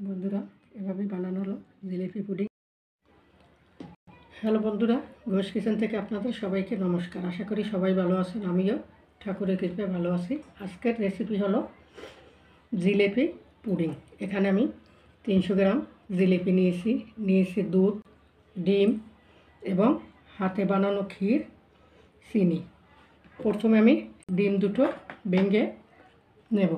বন্ধুরা, এভাবেই বানানো হলো জিলিপি পুডিং। হ্যালো বন্ধুরা, ঘোষ কিচেন থেকে আপনাদের সবাইকে নমস্কার। আশা করি সবাই ভালো আছেন, আমিও ঠাকুরের কৃপায় ভালো আছি। আজকের রেসিপি হলো জিলিপি পুডিং। এখানে আমি 300 গ্রাম জিলিপি নিয়েছি দুধ, ডিম এবং হাতে বানানো ক্ষীর, চিনি। প্রথমে আমি ডিম দুটো ভেঙে নেব।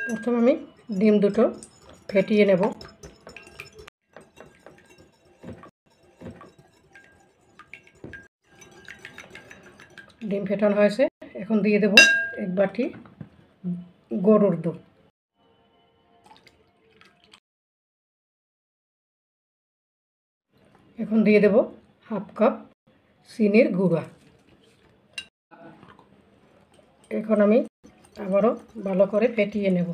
প্রথমে আমি ডিম দুটো ফেটিয়ে নেব। ডিম ফেটানো হয়েছে, এখন দিয়ে দেব 1 বাটি গরুর দুধ। এখন দিয়ে দেব 1/2 কাপ চিনির গুঁড়া। এখন আমি আবারও ভালো করে ফেটিয়ে নেব।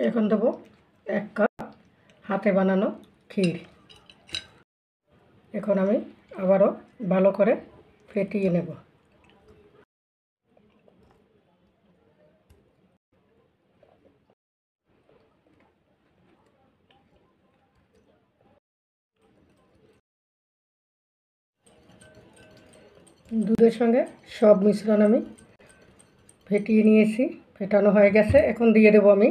এখন দেব 1 কাপ হাতে বানানো ক্ষীর। এখন আমি আবারও ভালো করে ফেটিয়ে নেব। দুধের সঙ্গে সব মিশ্রণ আমি ফেটিয়ে নিয়েছি, ফেটানো হয়ে গেছে। এখন দিয়ে দেব আমি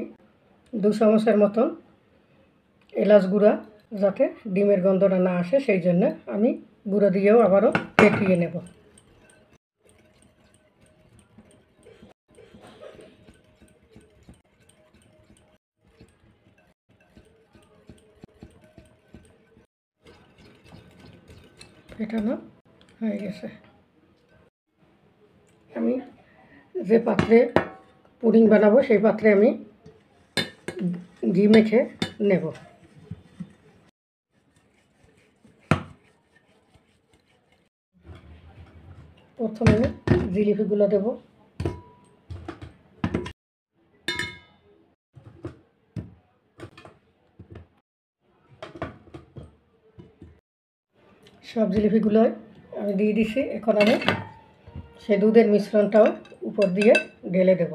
2 চামচের মতন এলাচ গুঁড়া, যাতে ডিমের গন্ধটা না আসে সেই জন্য আমি গুঁড়ো দিয়েও আবারও ফেটিয়ে নেব। ফেটানো হয়ে গেছে। আমি যে পাত্রে পুডিং বানাবো সেই পাত্রে আমি ঘি মেখে নেব। প্রথমে জিলিপিগুলো দেব। সব জিলিপিগুলো আমি দিয়ে দিছি। এখন আমি সে দুধের মিশ্রণটাও উপর দিয়ে ঢেলে দেব।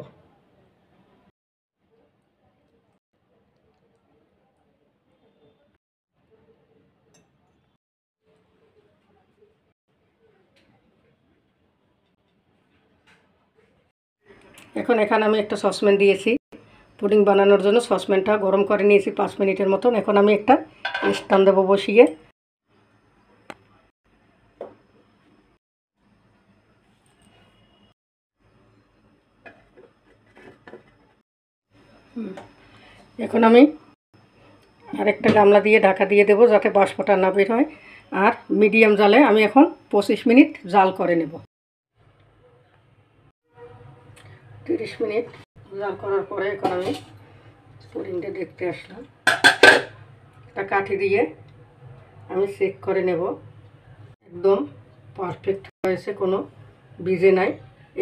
এখন এখানে আমি একটা সসপ্যান দিয়েছি পুডিং বানানোর জন্য। সসপ্যানটা গরম করে নিয়েছি 5 মিনিটের মতন। এখন আমি একটা স্ট্যান্ড দেবো বসিয়ে। এখন আমি আরেকটা গামলা দিয়ে ঢাকা দিয়ে দেবো, যাতে বাষ্পটা না বের হয়। আর মিডিয়াম জালে আমি এখন 25 মিনিট জাল করে নেব। 30 মিনিট জাল করার পরে এখন আমি পুডিংটা দেখতে আসলাম। একটা কাঠি দিয়ে আমি চেক করে নেব, একদম পারফেক্ট হয়েছে, কোনো ভিজে নাই।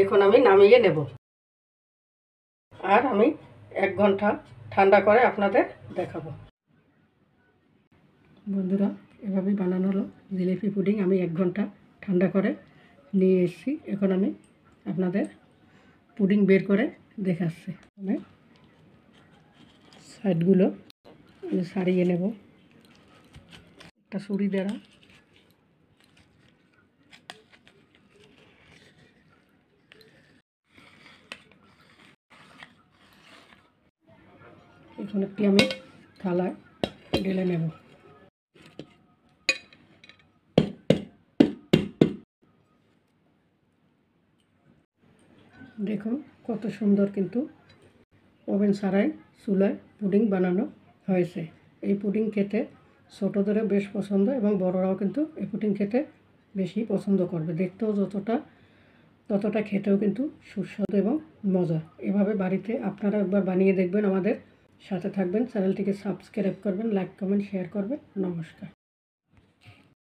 এখন আমি নামিয়ে নেব। আর আমি 1 ঘন্টা ঠান্ডা করে আপনাদের দেখাবো। বন্ধুরা, এভাবেই বানানো হলো জিলিপি পুডিং। আমি 1 ঘন্টা ঠান্ডা করে নিয়ে এসেছি। এখন আমি আপনাদের পুডিং বের করে দেখাচ্ছি। আমি সাইডগুলো ছাড়িয়ে নেব একটা ছুরি দ্বারা। এখন একটি আমি থালায় ঢেলে নেব। দেখুন কত সুন্দর কিন্তু ওভেন ছাড়াই চুলায় পুডিং বানানো হয়েছে। এই পুডিং খেতে ছোটোদেরও বেশ পছন্দ এবং বড়রাও কিন্তু এই পুডিং খেতে বেশি পছন্দ করবে। দেখতেও ততটা খেতেও কিন্তু সুস্বাদু এবং মজা। এভাবে বাড়িতে আপনারা একবার বানিয়ে দেখবেন, আমাদের সাথে থাকবেন, চ্যানেলটিকে সাবস্ক্রাইব করবেন, লাইক কমেন্ট শেয়ার করবেন। নমস্কার।